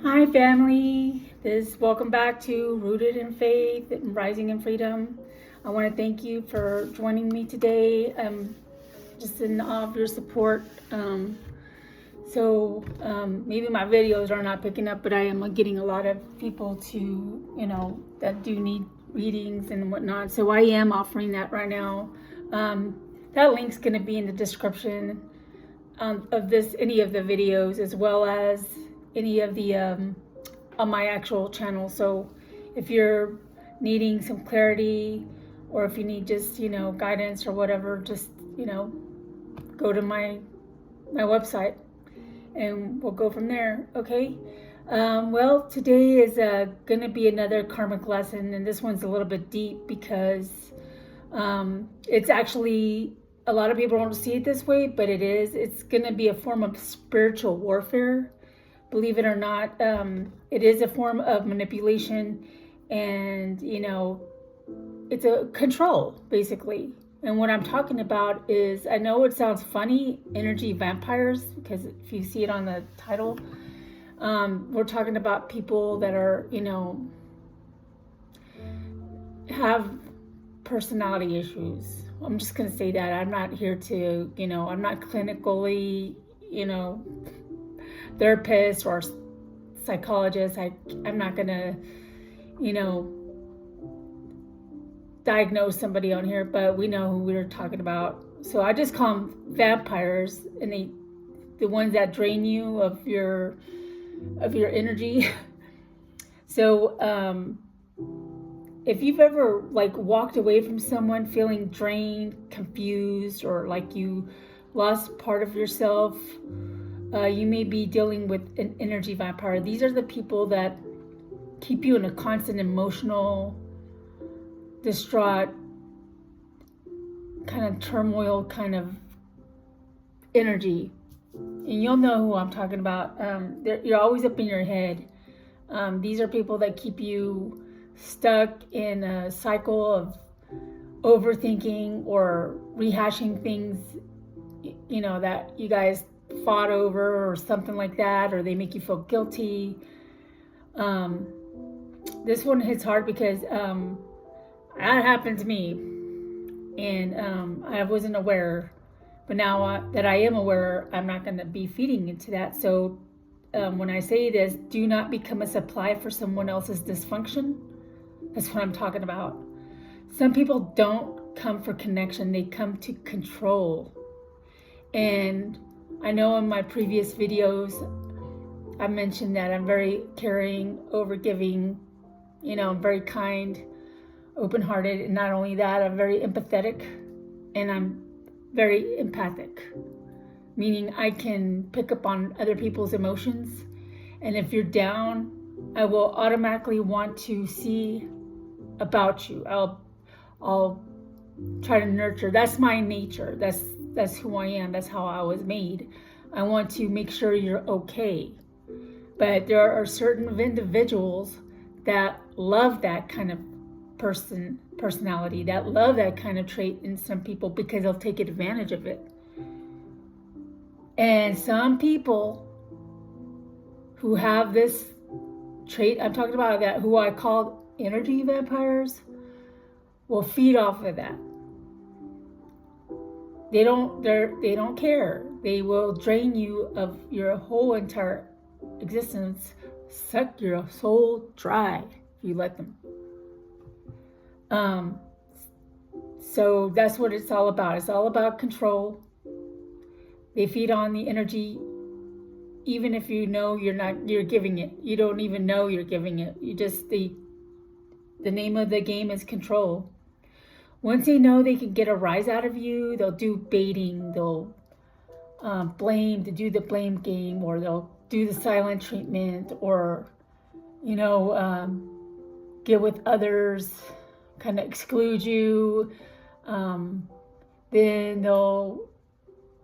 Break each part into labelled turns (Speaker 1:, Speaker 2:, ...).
Speaker 1: Hi family, welcome back to Rooted in Faith and Rising in Freedom. I want to thank you for joining me today. Just in awe of your support. Maybe my videos are not picking up, but I am getting a lot of people that do need readings and whatnot. So I am offering that right now. That link's going to be in the description of any of the videos, as well as any of the on my actual channel. So if you're needing some clarity, or if you need just guidance or whatever, just go to my website and we'll go from there. Okay. Well, today is gonna be another karmic lesson, and this one's a little bit deep because it's actually, a lot of people don't see it this way, but it's gonna be a form of spiritual warfare. Believe it or not, it is a form of manipulation, and it's a control, basically. And what I'm talking about is, I know it sounds funny, energy vampires, because if you see it on the title, we're talking about people that are, have personality issues. I'm just going to say that. I'm not here to, I'm not clinically, therapist or psychologist. I'm not going to, diagnose somebody on here, but we know who we're talking about. So I just call them vampires, and the ones that drain you of your energy. So if you've ever walked away from someone feeling drained, confused, or like you lost part of yourself, you may be dealing with an energy vampire. These are the people that keep you in a constant emotional, distraught, kind of turmoil kind of energy. And you'll know who I'm talking about. You're always up in your head. These are people that keep you stuck in a cycle of overthinking or rehashing things, that you guys fought over or something like that, or they make you feel guilty. This one hits hard because that happened to me, and I wasn't aware. But now that I am aware, I'm not going to be feeding into that. So when I say this, do not become a supply for someone else's dysfunction. That's what I'm talking about. Some people don't come for connection. They come to control. And I know in my previous videos, I mentioned that I'm very caring, overgiving, I'm very kind, open-hearted, and not only that, I'm very empathetic, and I'm very empathic, meaning I can pick up on other people's emotions, and if you're down, I will automatically want to see about you. I'll try to nurture. That's my nature. That's who I am. That's how I was made. I want to make sure you're okay. But there are certain individuals that love that kind of personality, that love that kind of trait in some people, because they'll take advantage of it. And some people who have this trait I'm talking about, that who I call energy vampires, will feed off of that. They don't care. They will drain you of your whole entire existence, suck your soul dry if you let them. So that's what it's all about. It's all about control. They feed on the energy, even if you know you're giving it. You don't even know you're giving it. The name of the game is control. Once they know they can get a rise out of you, they'll do baiting, they'll do the blame game, or they'll do the silent treatment, or, get with others, kind of exclude you. Then they'll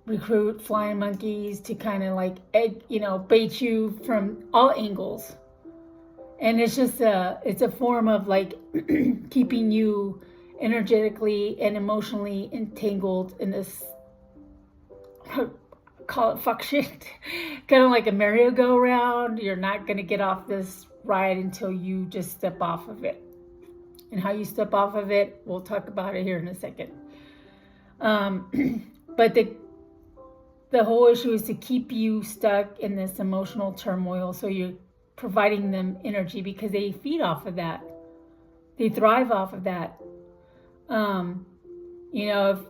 Speaker 1: recruit flying monkeys to kind of bait you from all angles. And it's just it's a form of keeping you energetically and emotionally entangled in this call it fuck shit, kind of like a merry-go-round. You're not going to get off this ride until you just step off of it. And how you step off of it, we'll talk about it here in a second. But the whole issue is to keep you stuck in this emotional turmoil. So you're providing them energy because they feed off of that. They thrive off of that. You know,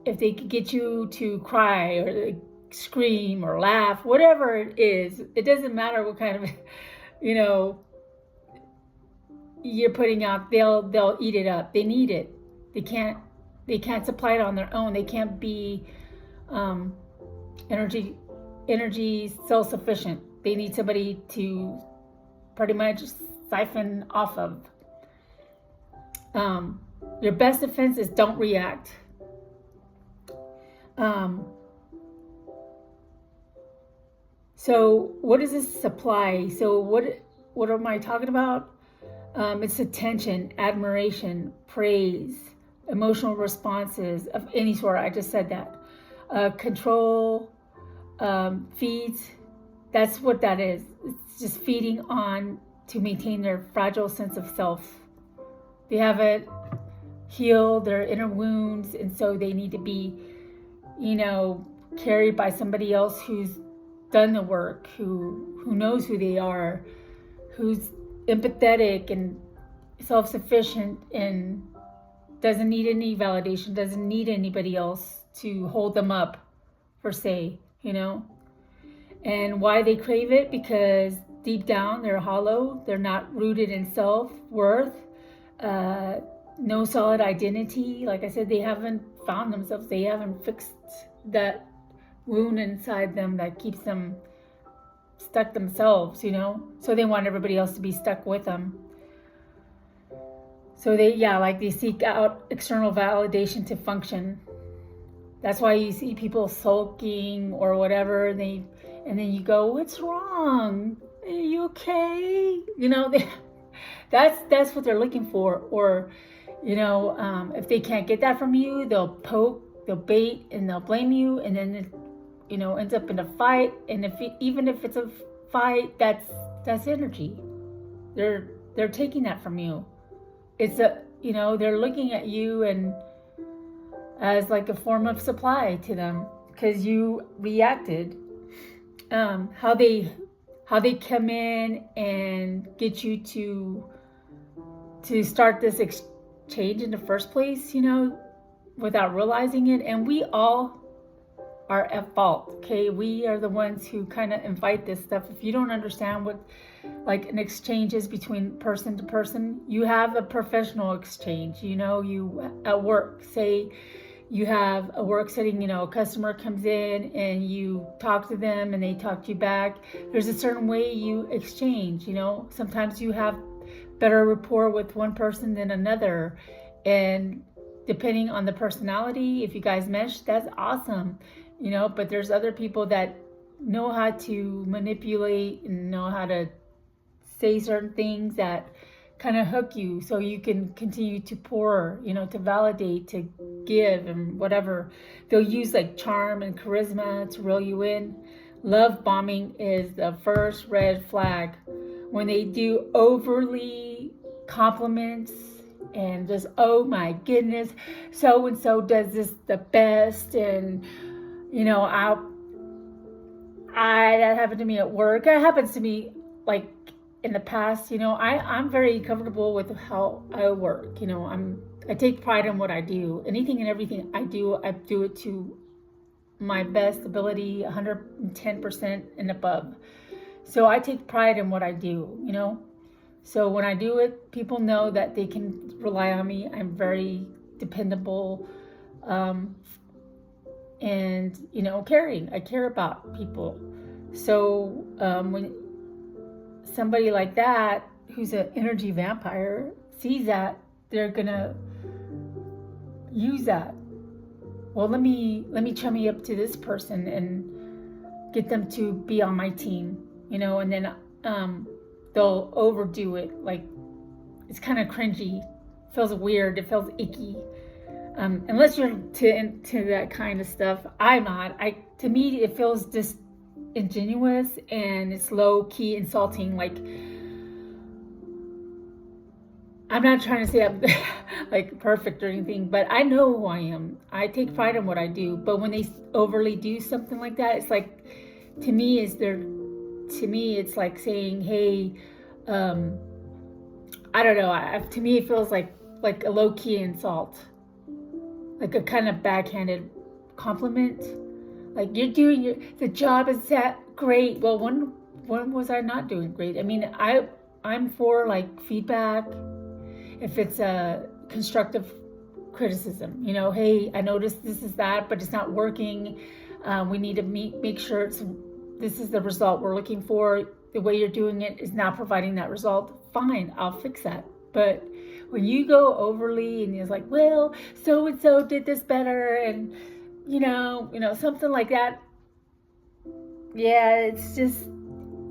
Speaker 1: if they could get you to cry or scream or laugh, whatever it is, it doesn't matter what kind of, you know, you're putting out, they'll eat it up. They need it. They can't supply it on their own. They can't be energy self-sufficient. They need somebody to pretty much siphon off of. Your best defense is don't react. So what is this supply? So what am I talking about? It's attention, admiration, praise, emotional responses of any sort. I just said that. Control, feeds. That's what that is. It's just feeding on to maintain their fragile sense of self. They haven't healed their inner wounds, and so they need to be, you know, carried by somebody else who's done the work, who knows who they are, who's empathetic and self-sufficient and doesn't need any validation, doesn't need anybody else to hold them up, per se, you know. And why they crave it? Because deep down they're hollow, they're not rooted in self-worth, no solid identity. Like I said, they haven't found themselves, they haven't fixed that wound inside them that keeps them stuck themselves, you know. So they want everybody else to be stuck with them. So they seek out external validation to function. That's why you see people sulking or whatever, and then you go, "What's wrong? Are you okay?" You know, that's what they're looking for. Or, you know, if they can't get that from you, they'll poke, they'll bait, and they'll blame you, and then it, you know, ends up in a fight. And even if it's a fight, that's energy. They're taking that from you. It's you know, they're looking at you and as like a form of supply to them because you reacted. How they come in and get you to start this exchange in the first place, you know, without realizing it. And we all are at fault, okay? We are the ones who kind of invite this stuff. If you don't understand what like an exchange is between person to person, you have a professional exchange, you know, you at work, say you have a work setting, you know, a customer comes in and you talk to them and they talk to you back. There's a certain way you exchange, you know. Sometimes you have better rapport with one person than another. And depending on the personality, if you guys mesh, that's awesome, you know. But there's other people that know how to manipulate and know how to say certain things that kind of hook you so you can continue to pour, you know, to validate, to give and whatever. They'll use like charm and charisma to reel you in. Love bombing is the first red flag. When they do overly compliments and just, oh my goodness, so and so does this the best, and you know, that happened to me at work. It happens to me like in the past, you know. I'm very comfortable with how I work, you know. I take pride in what I do. Anything and everything I do it to my best ability, 110% and above. So I take pride in what I do, you know. So when I do it, people know that they can rely on me. I'm very dependable, and, you know, caring. I care about people. So when somebody like that, who's an energy vampire, sees that, they're gonna use that. Well, let me chummy up to this person and get them to be on my team, you know. And then they'll overdo it. Like, it's kind of cringy, feels weird, it feels icky. Unless you're into that kind of stuff. I'm not. To me, it feels disingenuous and it's low key insulting. Like, I'm not trying to say I'm like perfect or anything, but I know who I am. I take pride in what I do. But when they overly do something like that, it's like, to me, it's like saying, hey, I don't know. To me, it feels like a low key insult, like a kind of backhanded compliment. Like, you're doing the job is that great. Well, when was I not doing great? I mean, I'm for like feedback. If it's a constructive criticism, hey, I noticed this is that, but it's not working. We need to make sure this is the result we're looking for. The way you're doing it is not providing that result. Fine, I'll fix that. But when you go overly and it's like, well, so and so did this better, and something like that. Yeah, it's just,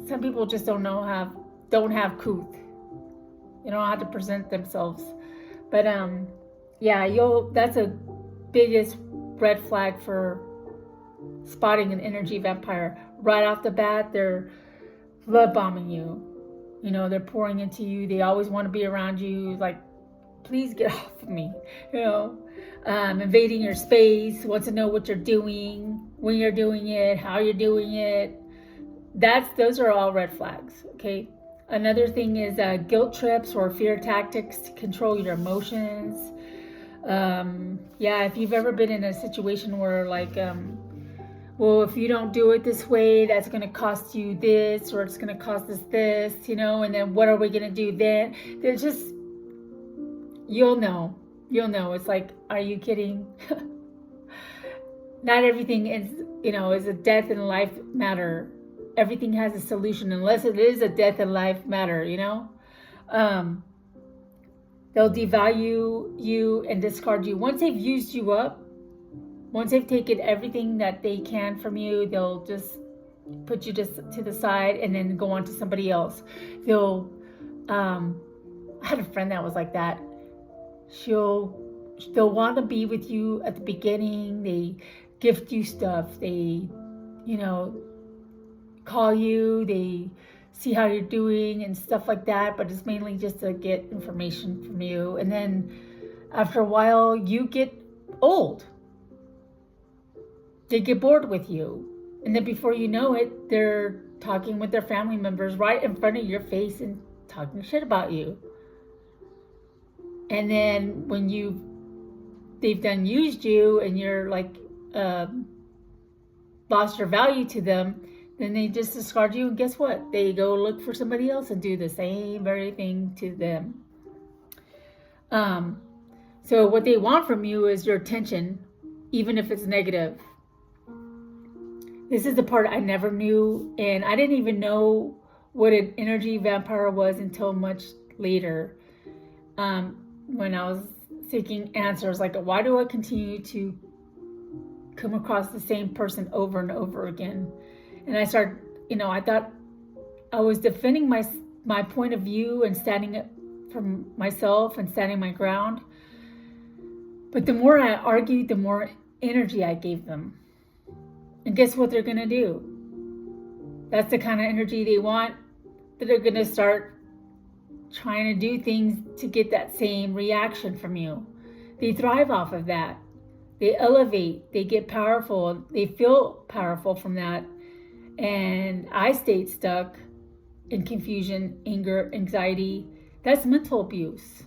Speaker 1: some people just don't have couth. They don't know how to present themselves. But that's a biggest red flag for spotting an energy vampire. Right off the bat, they're love bombing you. They're pouring into you. They always want to be around you. Like, please get off of me. Invading your space, wants to know what you're doing, when you're doing it, how you're doing it. Those are all red flags. Okay. Another thing is guilt trips or fear tactics to control your emotions. If you've ever been in a situation where like, well, if you don't do it this way, that's going to cost you this, or it's going to cost us this, and then what are we going to do then? There's just, you'll know. It's like, are you kidding? Not everything is a death and life matter. Everything has a solution, unless it is a death and life matter, They'll devalue you and discard you. Once they've used you up, once they've taken everything that they can from you, they'll just put you just to the side and then go on to somebody else. I had a friend that was like that. They'll want to be with you at the beginning. They gift you stuff. They, call you, they see how you're doing and stuff like that, but it's mainly just to get information from you. And then after a while, you get old. They get bored with you. And then before you know it, they're talking with their family members right in front of your face and talking shit about you. And then when they've done used you and you're like lost your value to them, then they just discard you, and guess what? They go look for somebody else and do the same very thing to them. So what they want from you is your attention, even if it's negative. This is the part I never knew, and I didn't even know what an energy vampire was until much later. When I was seeking answers, like, why do I continue to come across the same person over and over again? And I started, I thought I was defending my point of view and standing up for myself and standing my ground. But the more I argued, the more energy I gave them. And guess what they're going to do? That's the kind of energy they want, that they're going to start trying to do things to get that same reaction from you. They thrive off of that. They elevate, they get powerful, they feel powerful from that. And I stayed stuck in confusion, anger, anxiety. That's mental abuse.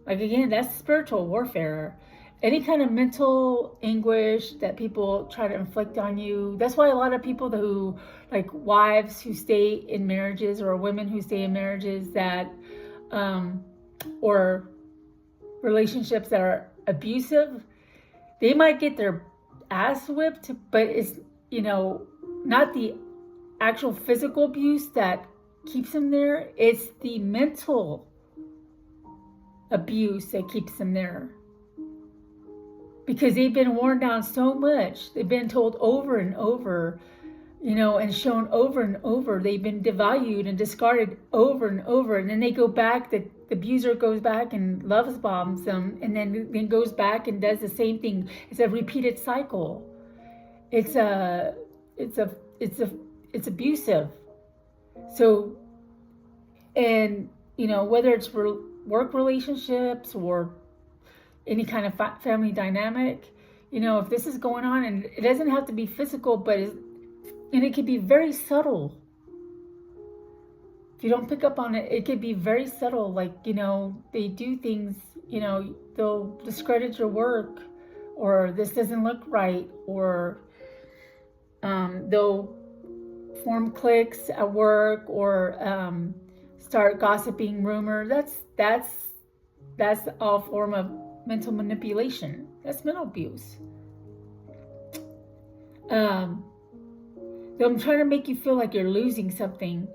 Speaker 1: Like, again, that's spiritual warfare. Any kind of mental anguish that people try to inflict on you. That's why a lot of people who, like wives who stay in marriages, or women who stay in marriages that, or relationships that are abusive, they might get their ass whipped, but it's, not the actual physical abuse that keeps them there. It's the mental abuse that keeps them there. Because they've been worn down so much. They've been told over and over, and shown over and over. They've been devalued and discarded over and over. And then they go back the abuser goes back and loves bombs them, and then goes back and does the same thing. It's a repeated cycle. It's abusive. So, and whether it's work relationships or any kind of family dynamic, if this is going on, and it doesn't have to be physical, and it could be very subtle. If you don't pick up on it, it could be very subtle. Like, they do things, they'll discredit your work, or this doesn't look right, or they'll form cliques at work, or start gossiping, rumor. That's all form of mental manipulation. That's mental abuse. They're trying to make you feel like you're losing something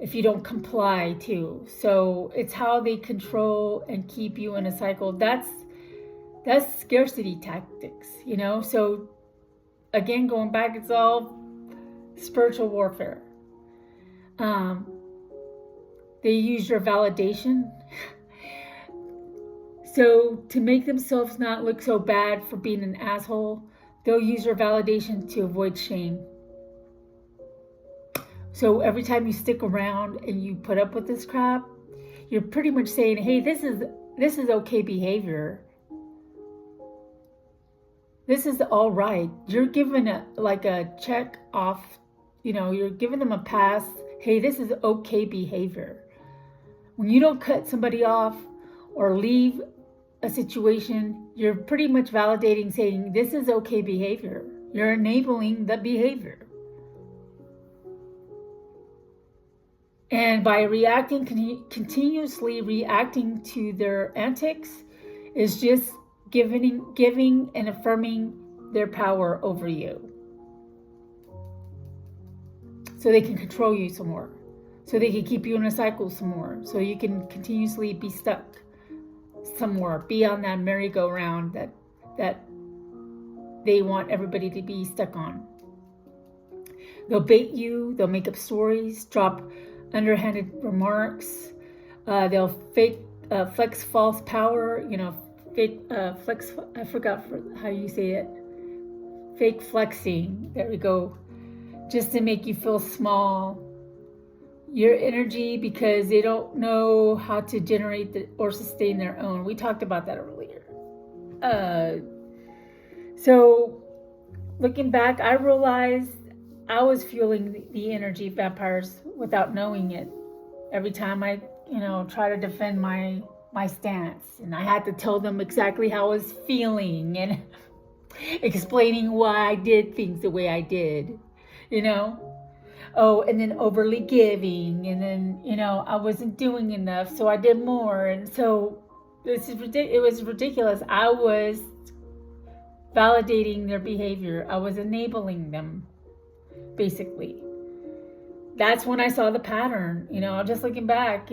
Speaker 1: if you don't comply too. So it's how they control and keep you in a cycle. That's scarcity tactics, So again, going back, it's all spiritual warfare. They use your validation. So to make themselves not look so bad for being an asshole, they'll use your validation to avoid shame. So every time you stick around and you put up with this crap, you're pretty much saying, hey, this is okay behavior. This is all right. You're giving a check off, you're giving them a pass. Hey, this is okay behavior. When you don't cut somebody off or leave a situation, you're pretty much validating, saying this is okay behavior. You're enabling the behavior. And by continuously reacting to their antics, is just giving and affirming their power over you. So they can control you some more. So they can keep you in a cycle some more. So you can continuously be stuck some more. Be on that merry-go-round that they want everybody to be stuck on. They'll bait you. They'll make up stories. Drop underhanded remarks. They'll flex false power. Flex. I forgot how you say it. Fake flexing. There we go. Just to make you feel small. Your energy, because they don't know how to generate or sustain their own. We talked about that earlier. So looking back, I realized I was fueling the energy vampires without knowing it. Every time I, try to defend my stance, and I had to tell them exactly how I was feeling and explaining why I did things the way I did, Oh, and then overly giving, and then, I wasn't doing enough, so I did more. And so it was ridiculous. I was validating their behavior. I was enabling them, basically. That's when I saw the pattern, just looking back,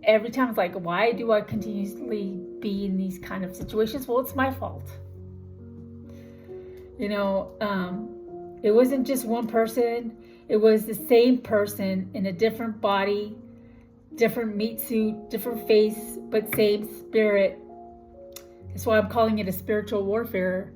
Speaker 1: every time it's like, why do I continuously be in these kind of situations? Well, it's my fault. It wasn't just one person. It was the same person in a different body, different meat suit, different face, but same spirit. That's why I'm calling it a spiritual warfare.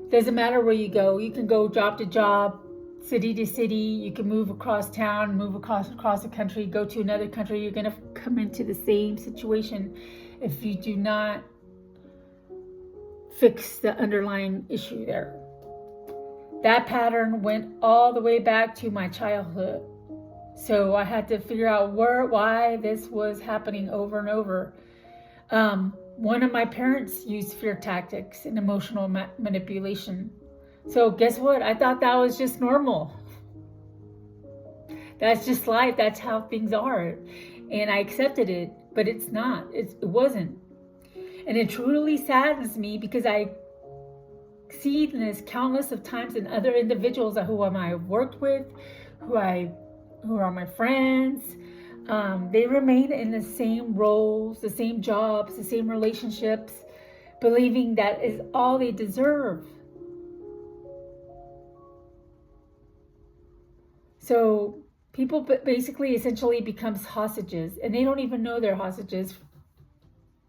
Speaker 1: Doesn't matter where you go. You can go job to job, city to city. You can move across town, move across the country, go to another country. You're going to come into the same situation if you do not fix the underlying issue there. That pattern went all the way back to my childhood. So I had to figure out why this was happening over and over. One of my parents used fear tactics and emotional manipulation. So guess what? I thought that was just normal. That's just life. That's how things are. And I accepted it, but it's not. It wasn't. And it truly saddens me because I see this countless of times in other individuals who I worked with, who are my friends. They remain in the same roles, the same jobs, the same relationships, believing that is all they deserve. So people basically essentially becomes hostages, and they don't even know they're hostages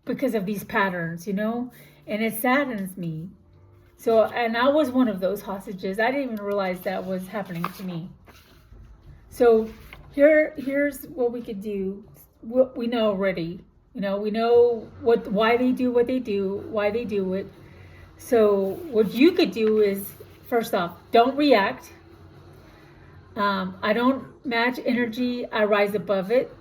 Speaker 1: because of these patterns, you know, and it saddens me. So, and I was one of those hostages. I didn't even realize that was happening to me. So here's what we could do. What we know already, you know, we know why they do what they do, why they do it. So what you could do is, first off, don't react. I don't match energy, I rise above it.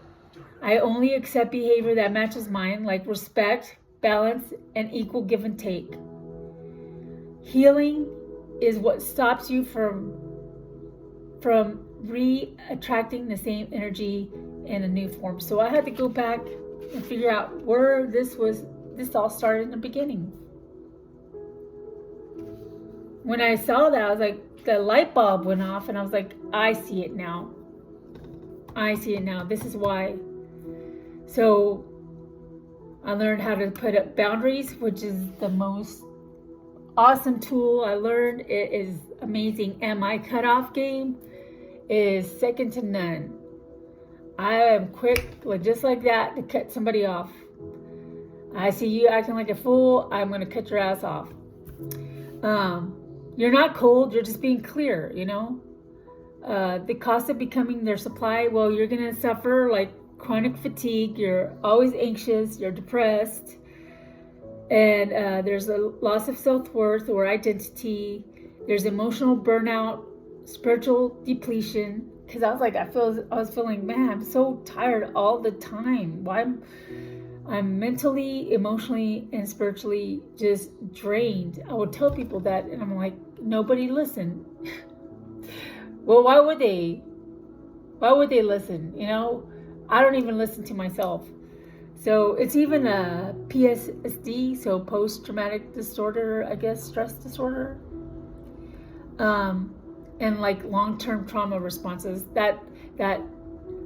Speaker 1: I only accept behavior that matches mine, like respect, balance, and equal give and take. Healing is what stops you from re-attracting the same energy in a new form. So I had to go back and figure out where this all started in the beginning. When I saw that, I was like, the light bulb went off, and I was like, I see it now. I see it now. This is why. So I learned how to put up boundaries, which is the most awesome tool I learned. It is amazing. And my cutoff game is second to none. I am quick, just like that, to cut somebody off. I see you acting like a fool, I'm going to cut your ass off. You're not cold, you're just being clear, you know. The cost of becoming their supply, well, you're going to suffer like chronic fatigue. You're always anxious, you're depressed, and there's a loss of self-worth or identity. There's emotional burnout, spiritual depletion, because I was feeling, man, I'm so tired all the time. Why I'm mentally, emotionally, and spiritually just drained. I would tell people that, and I'm like, nobody listened. Well, why would they? Why would they listen? You know, I don't even listen to myself. So it's even a PTSD, so post-traumatic disorder, I guess, stress disorder. And like long-term trauma responses that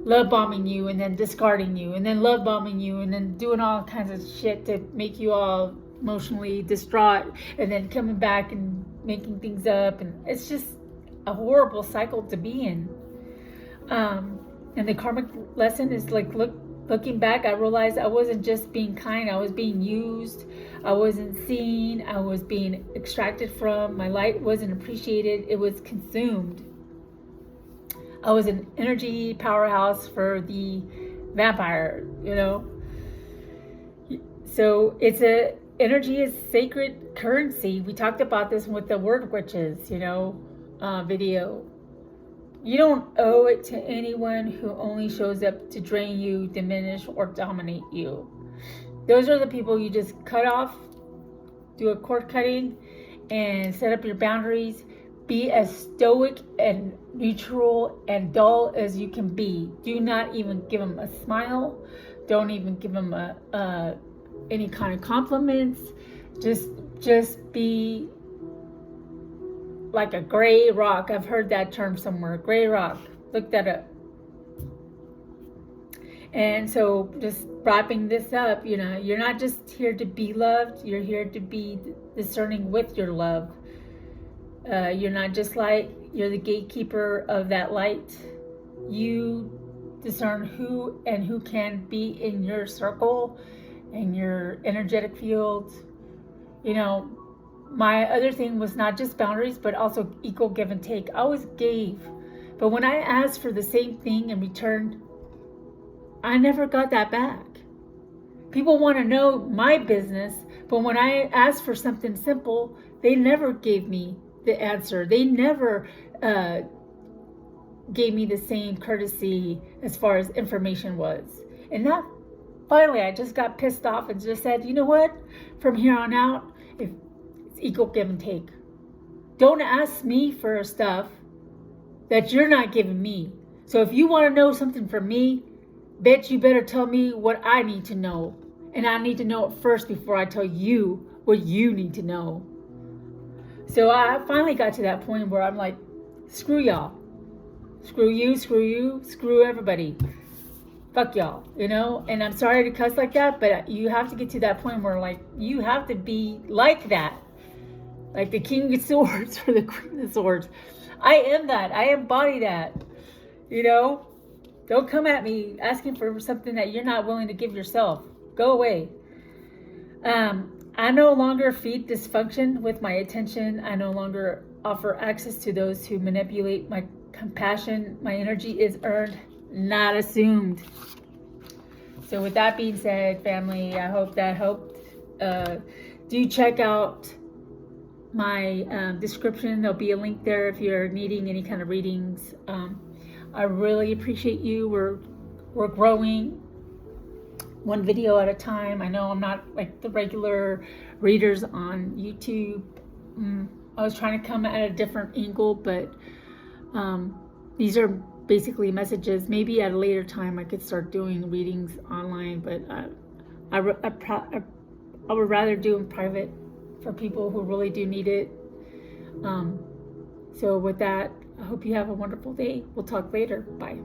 Speaker 1: love bombing you and then discarding you and then love bombing you and then doing all kinds of shit to make you all emotionally distraught and then coming back and making things up, and it's just a horrible cycle to be in. And the karmic lesson is like, looking back, I realized I wasn't just being kind, I was being used. I wasn't seen, I was being extracted from, my light wasn't appreciated, it was consumed. I was an energy powerhouse for the vampire, you know. So energy is sacred currency. We talked about this with the word witches, you know, video. You don't owe it to anyone who only shows up to drain you, diminish, or dominate you. Those are the people you just cut off, do a cord cutting, and set up your boundaries. Be as stoic and neutral and dull as you can be. Do not even give them a smile. Don't even give them any kind of compliments. Just be like a gray rock. I've heard that term somewhere, gray rock. Look that up. And so just wrapping this up, you know, you're not just here to be loved, you're here to be discerning with your love. You're not just light, you're the gatekeeper of that light. You discern who can be in your circle and your energetic field. You know, my other thing was not just boundaries, but also equal give and take. I always gave. But when I asked for the same thing in return, I never got that back. People want to know my business, but when I asked for something simple, they never gave me the answer. They never gave me the same courtesy as far as information was. And that, finally, I just got pissed off and just said, you know what? From here on out, it's equal give and take. Don't ask me for stuff that you're not giving me. So if you want to know something from me, bitch, you better tell me what I need to know. And I need to know it first before I tell you what you need to know. So I finally got to that point where I'm like, screw y'all. Screw you, screw everybody. Fuck y'all, you know? And I'm sorry to cuss like that, but you have to get to that point where, like, you have to be like that. Like the King of Swords or the Queen of Swords. I am that. I embody that. You know, don't come at me asking for something that you're not willing to give yourself. Go away. I no longer feed dysfunction with my attention. I no longer offer access to those who manipulate my compassion. My energy is earned, not assumed. So with that being said, family, I hope that helped. Do check out my description. There'll be a link there if you're needing any kind of readings. I really appreciate you. We're growing one video at a time. I know I'm not like the regular readers on YouTube. I was trying to come at a different angle, but these are basically messages. Maybe at a later time I could start doing readings online, but I would rather do them private for people who really do need it. So with that, I hope you have a wonderful day. We'll talk later. Bye.